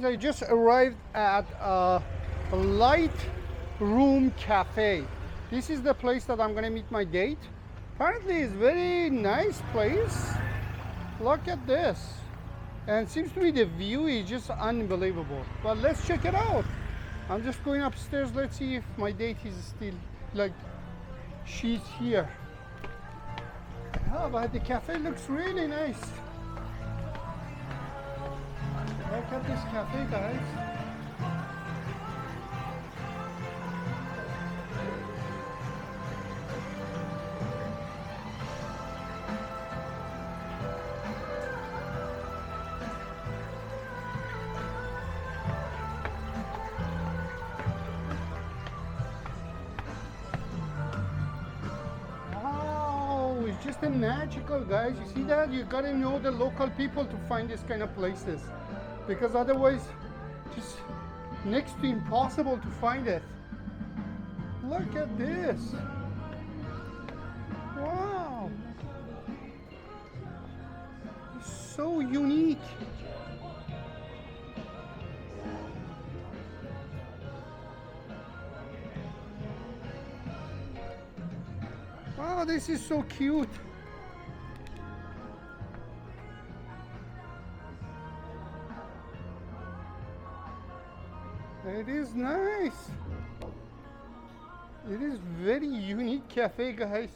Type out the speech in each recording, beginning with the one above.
guys, I just arrived at Light Room Cafe. This is the place that I'm gonna meet my date. Apparently it's very nice place. Look at this. And seems to me the view is just unbelievable. But let's check it out. I'm just going upstairs. Let's see if my date is still, like, she's here. Oh, but the cafe looks really nice. Look at this cafe, guys. Wow, it's just a magical, guys. You see that? You gotta know the local people to find this kind of places, because otherwise just next to impossible to find it. Look at this. Wow, it's so unique. Wow, this is so cute. It is nice. It is very unique cafe, guys.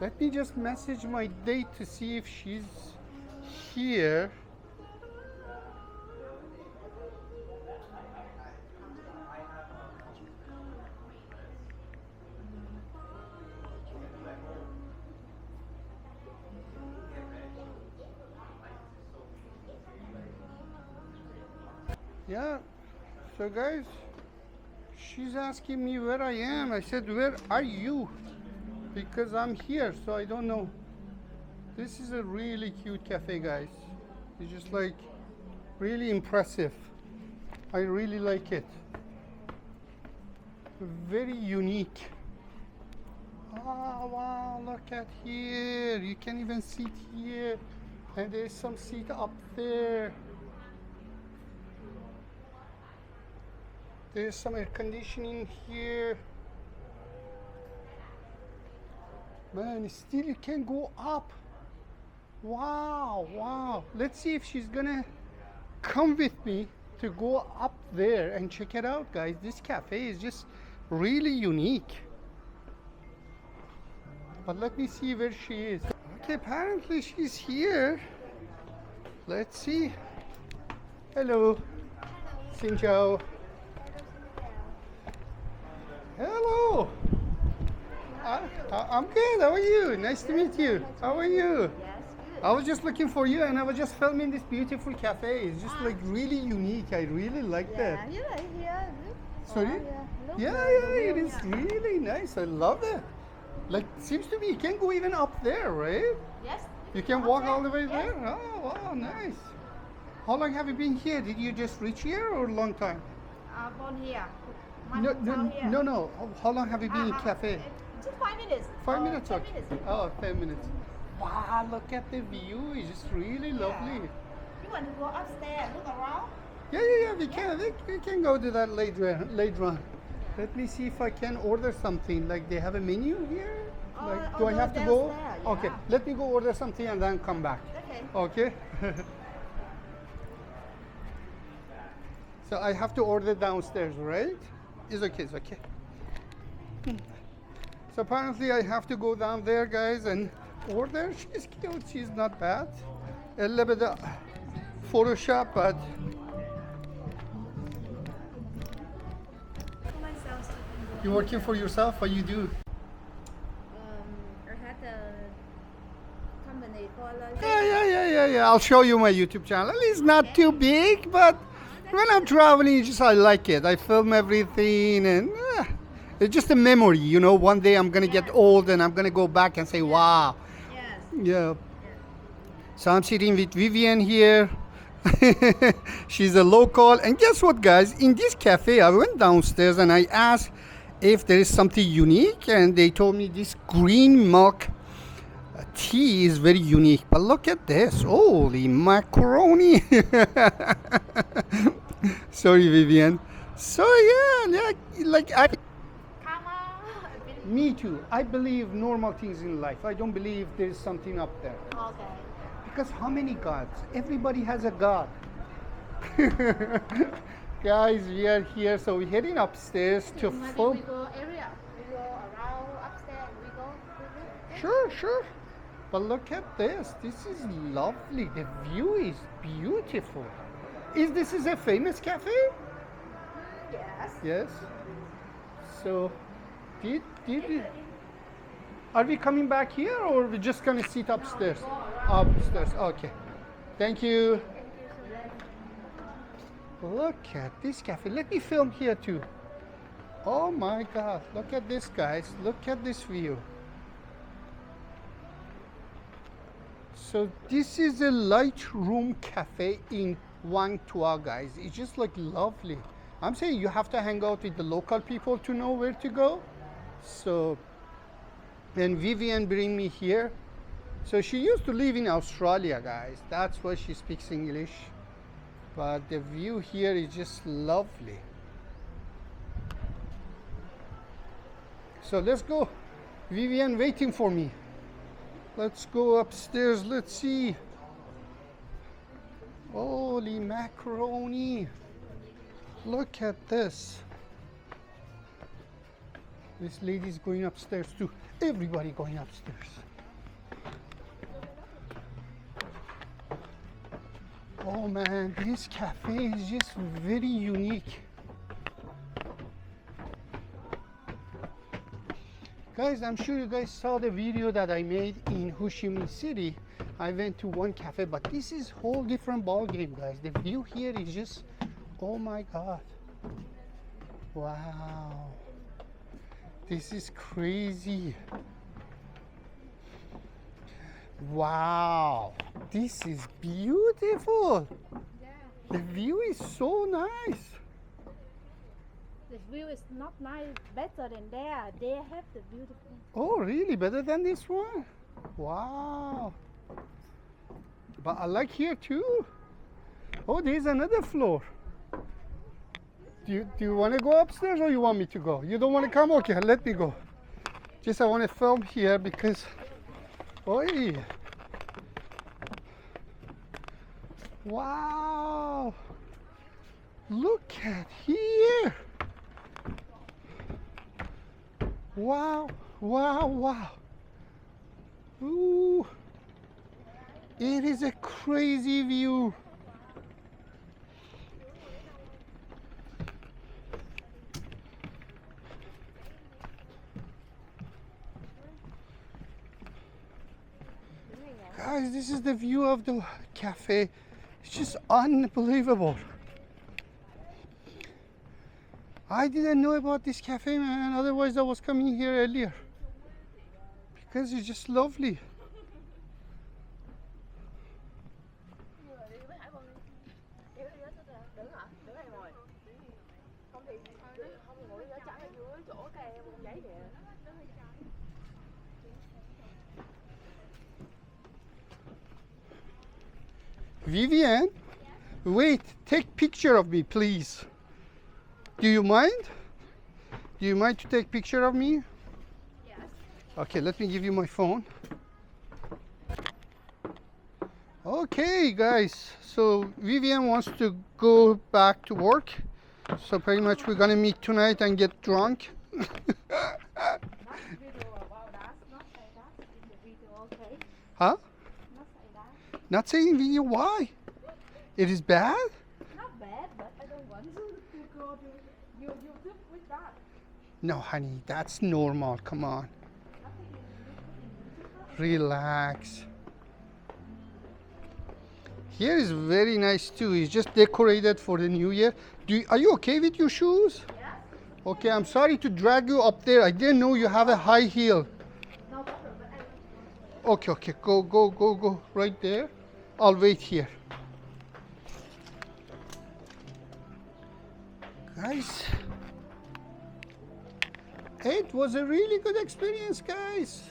Let me just message my date to see if she's here. Yeah, so guys, she's asking me where I am. I said, where are you? Because I'm here, so I don't know. This is a really cute cafe, guys. It's just like really impressive. I really like it. Very unique. Oh, wow, look at here. You can even sit here. And there's some seat up there. There's some air conditioning here. Man, still you can go up. Wow, wow. Let's see if she's gonna come with me to go up there and check it out, guys. This cafe is just really unique. But let me see where she is. Okay, apparently she's here. Let's see. Hello. Xin chào. Hello. I'm good. How are you? Nice to meet you. How are you? I was just looking for you, and I was just filming this beautiful cafe. It's just like really unique. I really like that. You like here? Sorry? Yeah, it is really nice. I love it. Like, seems to me you can go even up there, right? Yes. You can walk all the way there? Oh, wow, nice. How long have you been here? Did you just reach here or a long time? Born here. No. How long have you been in cafe? Just 5 minutes. 5 minutes, 10 okay. minutes. Oh, 10 minutes. Wow, look at the view. It's just really lovely. You want to go upstairs, look around? Yeah, we can go to that later on. Let me see if I can order something. Like, they have a menu here? Like, do I have to go? Yeah. Okay, let me go order something and then come back. Okay. Okay? So I have to order downstairs, right? It's okay. So apparently I have to go down there, guys, and order. She's cute, she's not bad. A little bit of Photoshop, but you working for yourself? What you do? I had a company for Yeah. I'll show you my YouTube channel. It's not too big, but when I'm traveling, I like it. I film everything, and it's just a memory, you know. One day I'm gonna get old, and I'm gonna go back and say, "Wow." Yes. Yeah. So I'm sitting with Vivian here. She's a local, and guess what, guys? In this cafe, I went downstairs and I asked if there is something unique, and they told me this green milk Tea is very unique, but look at this. Holy macaroni. Sorry, Vivian. So yeah, like I. Come on. Me too. I believe normal things in life. I don't believe there's something up there. Okay. Because how many gods? Everybody has a god. Guys, we are here, so we're heading upstairs to Maybe film. we go area. We go around upstairs. We go. Sure. But look at this. This is lovely. The view is beautiful. This is a famous cafe? Yes. Yes. So, are we coming back here, or are we just gonna sit upstairs? Upstairs. Okay. Thank you. Look at this cafe. Let me film here too. Oh my God. Look at this, guys. Look at this view. So this is a light room cafe in Vung Tau, guys. It's just like lovely. I'm saying you have to hang out with the local people to know where to go. So, and Vivian bring me here. So she used to live in Australia, guys. That's why she speaks English. But the view here is just lovely. So let's go. Vivian waiting for me. Let's go upstairs. Let's see. Holy macaroni. Look at this. This lady's going upstairs too. Everybody going upstairs. Oh man, this cafe is just very unique. Guys, I'm sure you guys saw the video that I made in Ho Chi Minh City. I went to one cafe, but this is whole different ball game, guys. The view here is just, oh my God. Wow. This is crazy. Wow. This is beautiful. Yeah. The view is so nice. The view is not nice, better than there. They have the beautiful. Oh, really? Better than this one? Wow. But I like here too. Oh, there's another floor. Do you want to go upstairs, or you want me to go? You don't want to come? Okay, let me go. Just I want to film here because, oi. Wow. Look at here. Wow. Ooh. It is a crazy view. Guys, this is the view of the cafe. It's just unbelievable. I didn't know about this cafe, man. Otherwise, I was coming here earlier. Because it's just lovely. Vivian, wait, take picture of me, please. Do you mind? Do you mind to take picture of me? Yes. Okay, let me give you my phone. Okay, guys, so Vivian wants to go back to work. So pretty much we're gonna meet tonight and get drunk. Not video about that. Not say that in the video, okay? Huh? Not say that. Not saying video, why? It is bad? Not bad, but I don't want to go to YouTube with that. No, honey, that's normal. Come on. Relax. Here is very nice too. It's just decorated for the new year. Are you okay with your shoes? Yes. Okay, I'm sorry to drag you up there. I didn't know you have a high heel. No problem, but I Okay, go right there. I'll wait here. Guys, it was a really good experience, guys.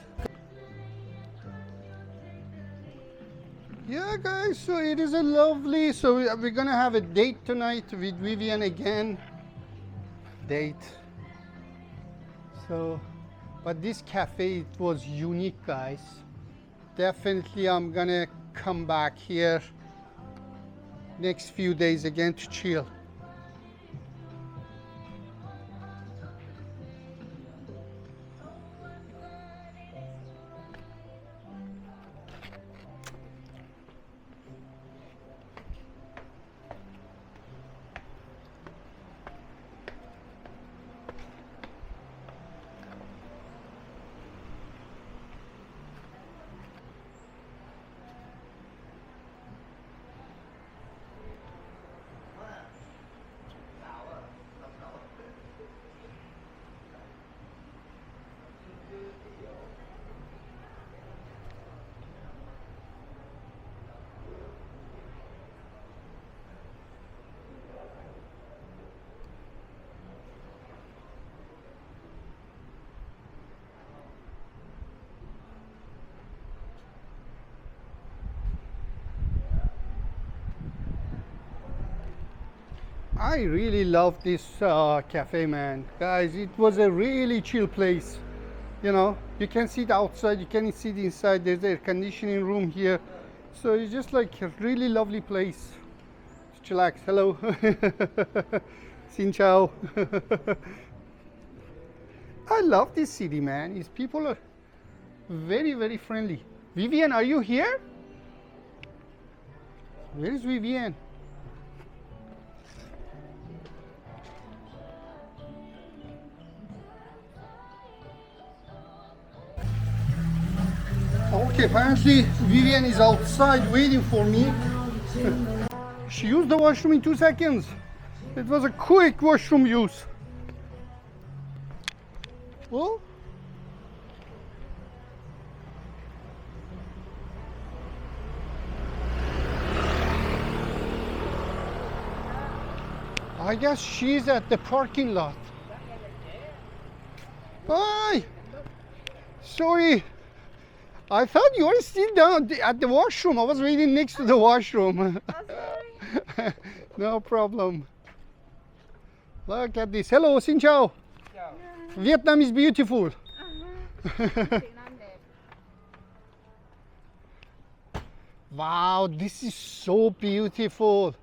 guys, so it is a lovely, so we're gonna have a date tonight with Vivian again. Date. So, but this cafe, it was unique, guys. Definitely I'm gonna come back here next few days again to chill. I really love this cafe, man. Guys, it was a really chill place. You know, you can sit outside, you can sit inside. There's air conditioning room here. So it's just like a really lovely place. Chillax. Hello. Xin chào. I love this city, man. These people are very, very friendly. Vivian, are you here? Where is Vivian? Okay, apparently Vivian is outside waiting for me. She used the washroom in 2 seconds. It was a quick washroom use. Well, I guess she's at the parking lot. Bye. Sorry. I thought you were still down at the washroom. I was waiting next to the washroom. No problem. Look at this. Hello, xin chào. Vietnam is beautiful. Wow, this is so beautiful.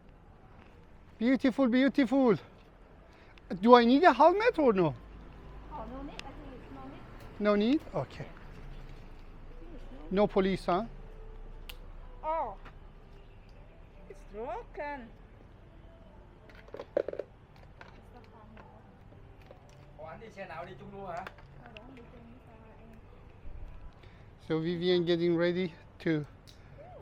Beautiful, beautiful. Do I need a helmet or no? Oh, no need. I think it's no need. No need? Okay. No police, huh? Oh, it's broken. So Vivian getting ready to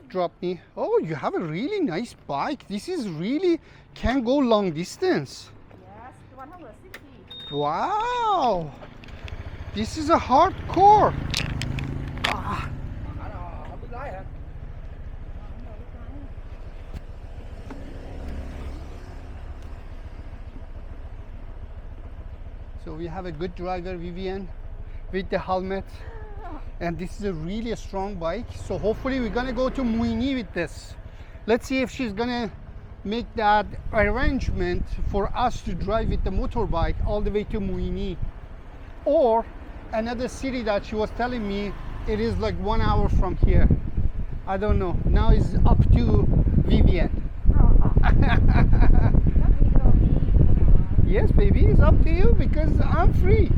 drop me. Oh, you have a really nice bike. This is really can go long distance. Yes, 160. Wow. This is a hardcore. Ah. So we have a good driver, Vivian, with the helmet. And this is a really strong bike. So hopefully we're gonna go to Muini with this. Let's see if she's gonna make that arrangement for us to drive with the motorbike all the way to Muini. Or another city that she was telling me, it is like 1 hour from here. I don't know. Now it's up to Vivian. Yes, baby, it's up to you because I'm free.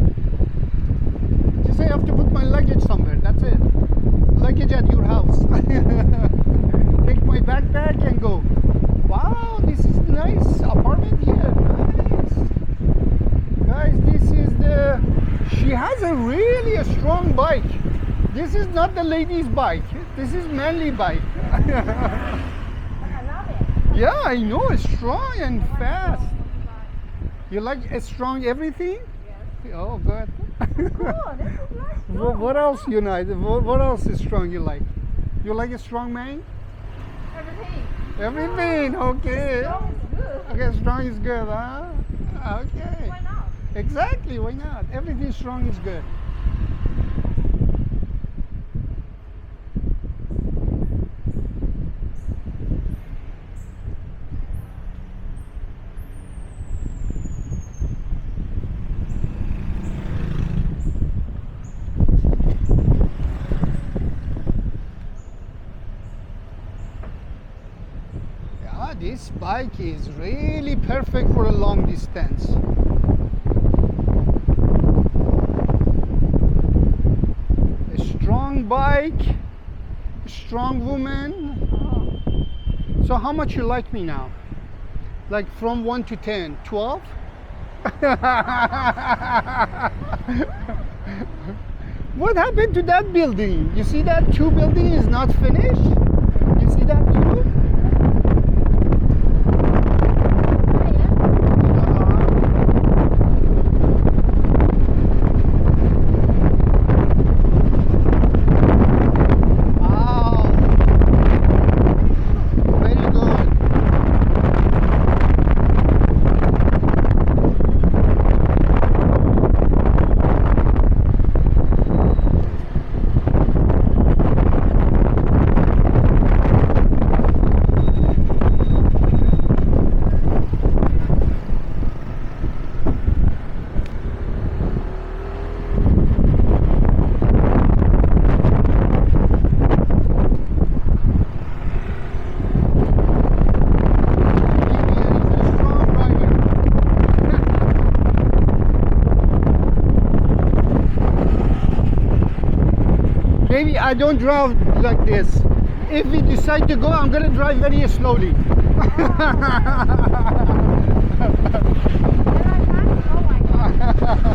Just I have to put my luggage somewhere. That's it. Luggage at your house. Take my backpack and go. Wow, this is nice apartment here. Nice. Guys, this is the. She has a really strong bike. This is not the lady's bike. This is manly bike. I love it. Yeah, I know. It's strong and fast. You like a strong everything? Yes. Oh, good. Cool. This is nice. What else you like? What else is strong you like? You like a strong man? Everything. Everything. Okay. Strong is good. Okay, strong is good, huh? Okay. Why not? Exactly. Why not? Everything strong is good. Ah, this bike is really perfect for a long distance. A strong bike, a strong woman. Oh. So how much you like me now? Like from 1 to 10, 12? What happened to that building? You see that 2 building is not finished? You see that too? Wow. Very good. Maybe I don't drive like this. If we decide to go, I'm gonna drive very slowly. Then I can't go like that.